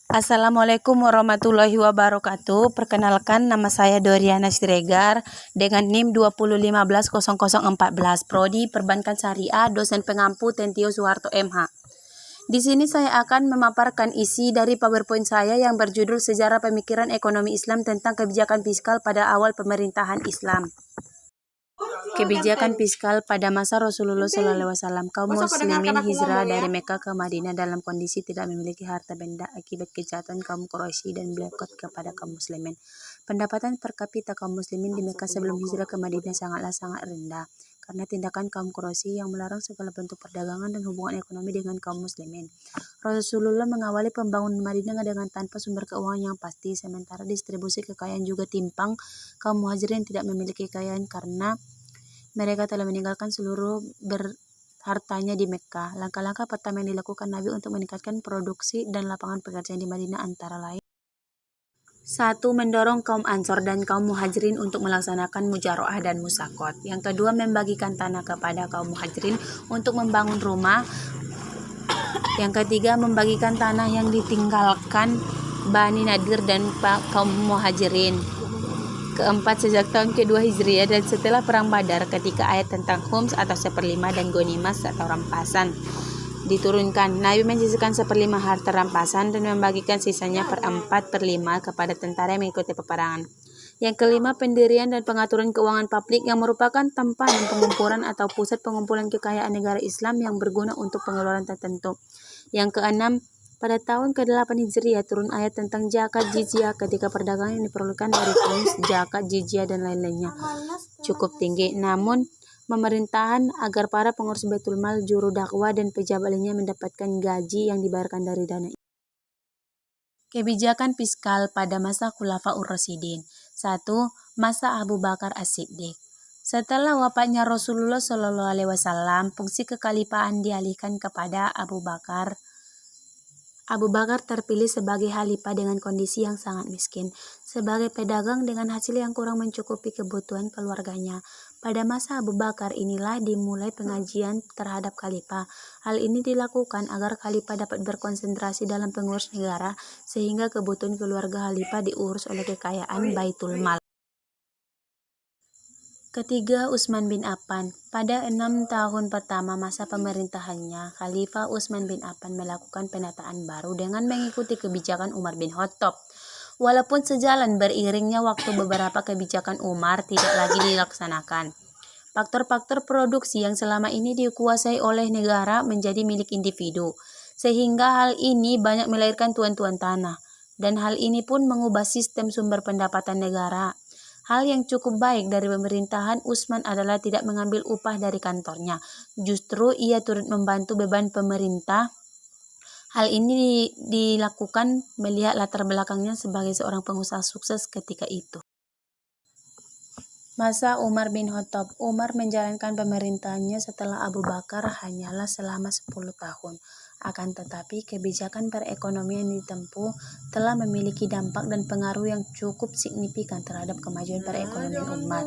Assalamualaikum warahmatullahi wabarakatuh. Perkenalkan, nama saya Doriana Siregar dengan NIM 2015014, Prodi Perbankan Syariah, dosen pengampu Tentio Soeharto MH. Di sini saya akan memaparkan isi dari PowerPoint saya yang berjudul Sejarah Pemikiran Ekonomi Islam tentang Kebijakan Fiskal pada Awal Pemerintahan Islam. Kebijakan fiskal pada masa Rasulullah SAW, kaum muslimin hijrah dari Mekah ke Madinah dalam kondisi tidak memiliki harta benda akibat kejahatan kaum Quraisy dan boikot kepada kaum muslimin. Pendapatan per kapita kaum muslimin di Mekah sebelum hijrah ke Madinah sangat rendah karena tindakan kaum Quraisy yang melarang segala bentuk perdagangan dan hubungan ekonomi dengan kaum muslimin. Rasulullah mengawali pembangunan Madinah dengan tanpa sumber keuangan yang pasti, sementara distribusi kekayaan juga timpang. Kaum muhajirin tidak memiliki kekayaan karena mereka telah meninggalkan seluruh hartanya di Mekkah. Langkah-langkah pertama yang dilakukan Nabi untuk meningkatkan produksi dan lapangan pekerjaan di Madinah antara lain: 1. Mendorong kaum Ansor dan kaum Muhajirin untuk melaksanakan mujaroah dan musakot. Yang kedua, membagikan tanah kepada kaum Muhajirin untuk membangun rumah. Yang ketiga, membagikan tanah yang ditinggalkan Bani Nadir dan kaum Muhajirin. Keempat, sejak tahun kedua Hijriah dan setelah Perang Badar, ketika ayat tentang khums atau 1/5 dan gonimas atau rampasan diturunkan, Nabi menyisihkan 1/5 harta rampasan dan membagikan sisanya 4/5 kepada tentara yang mengikuti peperangan. Yang kelima, pendirian dan pengaturan keuangan publik yang merupakan tempat pengumpulan atau pusat pengumpulan kekayaan negara Islam yang berguna untuk pengeluaran tertentu. Yang keenam, pada tahun ke-8 Hijriah turun ayat tentang zakat jizyah ketika perdagangan yang diperlukan dari khums, zakat, jizyah, dan lain-lainnya cukup tinggi. Namun, pemerintahan agar para pengurus Baitul Mal, juru dakwah, dan pejabat lainnya mendapatkan gaji yang dibayarkan dari dana. Kebijakan fiskal pada masa Khulafaur Rasyidin. 1. Masa Abu Bakar As-Siddiq. Setelah wafatnya Rasulullah SAW, fungsi kekhalifahan dialihkan kepada Abu Bakar. Abu Bakar terpilih sebagai khalifah dengan kondisi yang sangat miskin, sebagai pedagang dengan hasil yang kurang mencukupi kebutuhan keluarganya. Pada masa Abu Bakar inilah dimulai pengajian terhadap khalifah. Hal ini dilakukan agar khalifah dapat berkonsentrasi dalam pengurus negara, sehingga kebutuhan keluarga khalifah diurus oleh kekayaan Baitul Mal. Ketiga, Utsman bin Affan. Pada 6 tahun pertama masa pemerintahannya, Khalifah Utsman bin Affan melakukan penataan baru dengan mengikuti kebijakan Umar bin Khattab. Walaupun sejalan beriringnya waktu, beberapa kebijakan Umar tidak lagi dilaksanakan. Faktor-faktor produksi yang selama ini dikuasai oleh negara menjadi milik individu, sehingga hal ini banyak melahirkan tuan-tuan tanah, dan hal ini pun mengubah sistem sumber pendapatan negara. Hal yang cukup baik dari pemerintahan Utsman adalah tidak mengambil upah dari kantornya. Justru ia turut membantu beban pemerintah. Hal ini dilakukan melihat latar belakangnya sebagai seorang pengusaha sukses ketika itu. Masa Umar bin Khattab. Umar menjalankan pemerintahannya setelah Abu Bakar hanyalah selama 10 tahun. Akan tetapi, kebijakan perekonomian yang ditempuh telah memiliki dampak dan pengaruh yang cukup signifikan terhadap kemajuan perekonomian umat.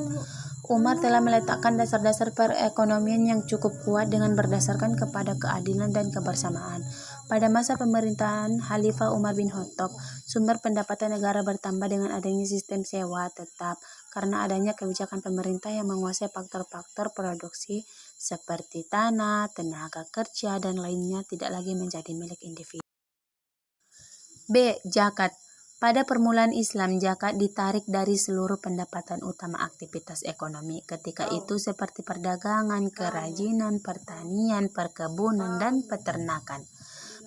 Umar telah meletakkan dasar-dasar perekonomian yang cukup kuat dengan berdasarkan kepada keadilan dan kebersamaan. Pada masa pemerintahan Khalifah Umar bin Khattab, sumber pendapatan negara bertambah dengan adanya sistem sewa tetap, karena adanya kebijakan pemerintah yang menguasai faktor-faktor produksi seperti tanah, tenaga kerja, dan lainnya tidak lagi menjadi milik individu. B. Zakat. Pada permulaan Islam, zakat ditarik dari seluruh pendapatan utama aktivitas ekonomi ketika itu seperti perdagangan, kerajinan, pertanian, perkebunan, dan peternakan.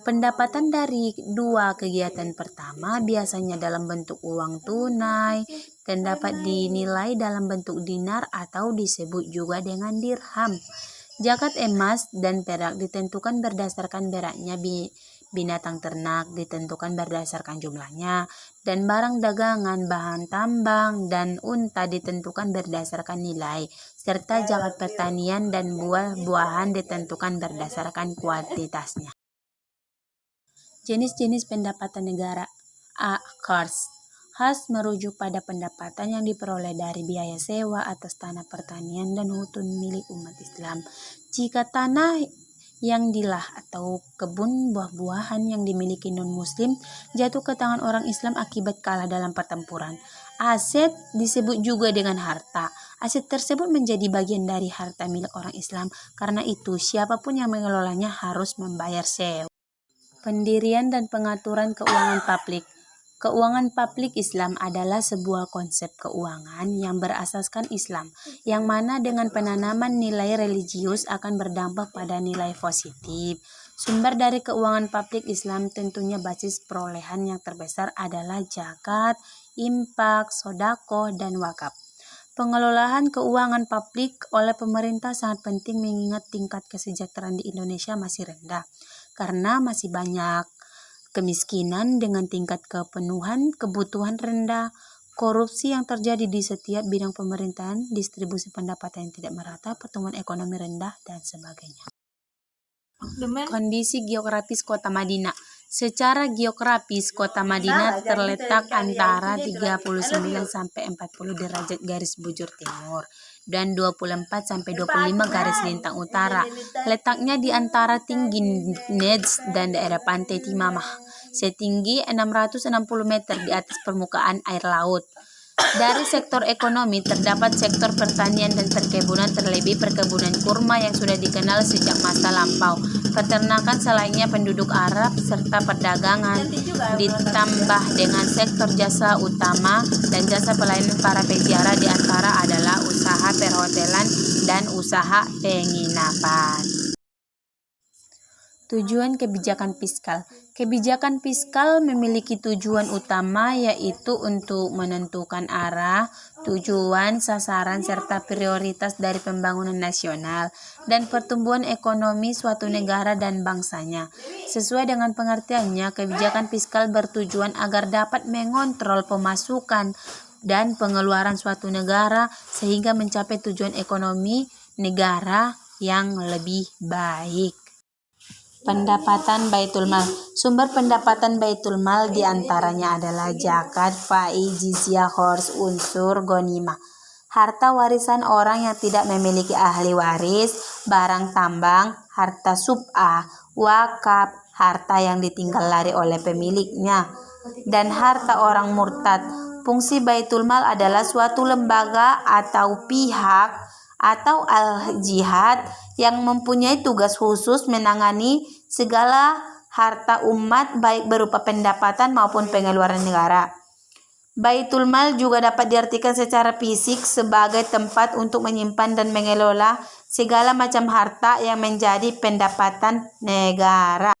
Pendapatan dari dua kegiatan pertama biasanya dalam bentuk uang tunai dan dapat dinilai dalam bentuk dinar atau disebut juga dengan dirham. Zakat emas dan perak ditentukan berdasarkan beratnya, binatang ternak ditentukan berdasarkan jumlahnya, dan barang dagangan, bahan tambang, dan unta ditentukan berdasarkan nilai, serta zakat pertanian dan buah-buahan ditentukan berdasarkan kuantitasnya. Jenis-jenis pendapatan negara. A. Khas. Khas merujuk pada pendapatan yang diperoleh dari biaya sewa atas tanah pertanian dan hutun milik umat Islam. Jika tanah yang dilah atau kebun buah-buahan yang dimiliki non-muslim jatuh ke tangan orang Islam akibat kalah dalam pertempuran. Aset disebut juga dengan harta. Aset tersebut menjadi bagian dari harta milik orang Islam. Karena itu, siapapun yang mengelolanya harus membayar sewa. Pendirian dan pengaturan keuangan publik. Keuangan publik Islam adalah sebuah konsep keuangan yang berasaskan Islam, yang mana dengan penanaman nilai religius akan berdampak pada nilai positif. Sumber dari keuangan publik Islam tentunya basis perolehan yang terbesar adalah zakat, infak, sedekah, dan wakaf. Pengelolaan keuangan publik oleh pemerintah sangat penting mengingat tingkat kesejahteraan di Indonesia masih rendah, karena masih banyak kemiskinan dengan tingkat kepenuhan kebutuhan rendah, korupsi yang terjadi di setiap bidang pemerintahan, distribusi pendapatan yang tidak merata, pertumbuhan ekonomi rendah, dan sebagainya. Kondisi geografis Kota Madinah. Secara geografis, Kota Madinah terletak antara 39 sampai 40 derajat garis bujur timur dan 24 sampai 25 garis lintang utara. Letaknya di antara tinggi Nejd dan daerah pantai Timamah, setinggi 660 meter di atas permukaan air laut. Dari sektor ekonomi terdapat sektor pertanian dan perkebunan, terlebih perkebunan kurma yang sudah dikenal sejak masa lampau, peternakan selayaknya penduduk Arab, serta perdagangan, ditambah dengan sektor jasa utama dan jasa pelayanan para peziarah, di antara adalah usaha perhotelan dan usaha penginapan. Tujuan kebijakan fiskal. Kebijakan fiskal memiliki tujuan utama yaitu untuk menentukan arah, tujuan, sasaran, serta prioritas dari pembangunan nasional dan pertumbuhan ekonomi suatu negara dan bangsanya. Sesuai dengan pengertiannya, kebijakan fiskal bertujuan agar dapat mengontrol pemasukan dan pengeluaran suatu negara sehingga mencapai tujuan ekonomi negara yang lebih baik. Pendapatan Baitul Mal. Sumber pendapatan Baitul Mal diantaranya adalah zakat, faiz, jizyah, khors, unsur, ghanimah. Harta warisan orang yang tidak memiliki ahli waris, barang tambang, harta sub'ah, wakaf, harta yang ditinggal lari oleh pemiliknya, dan harta orang murtad. Fungsi Baitul Mal adalah suatu lembaga atau pihak atau al-jihad yang mempunyai tugas khusus menangani segala harta umat baik berupa pendapatan maupun pengeluaran negara. Baitul Mal juga dapat diartikan secara fisik sebagai tempat untuk menyimpan dan mengelola segala macam harta yang menjadi pendapatan negara.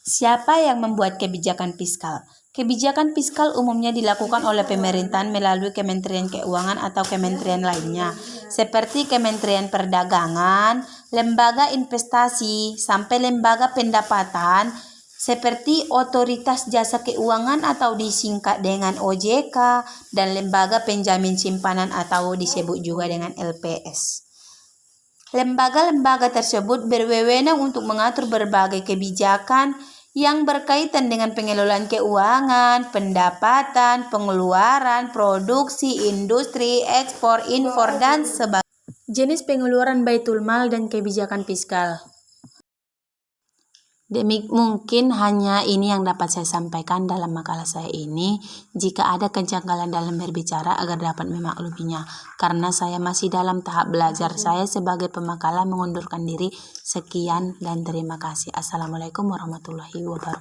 Siapa yang membuat kebijakan fiskal? Kebijakan fiskal umumnya dilakukan oleh pemerintahan melalui Kementerian Keuangan atau kementerian lainnya, seperti Kementerian Perdagangan, lembaga investasi, sampai lembaga pendapatan, seperti Otoritas Jasa Keuangan atau disingkat dengan OJK, dan lembaga penjamin simpanan atau disebut juga dengan LPS. Lembaga-lembaga tersebut berwenang untuk mengatur berbagai kebijakan yang berkaitan dengan pengelolaan keuangan, pendapatan, pengeluaran, produksi, industri, ekspor, impor, dan sebagainya. Jenis pengeluaran Baitul Mal dan kebijakan fiskal. Mungkin hanya ini yang dapat saya sampaikan dalam makalah saya ini. Jika ada kejanggalan dalam berbicara agar dapat memakluminya, karena saya masih dalam tahap belajar. Saya sebagai pemakalah mengundurkan diri. Sekian dan terima kasih. Assalamualaikum warahmatullahi wabarakatuh.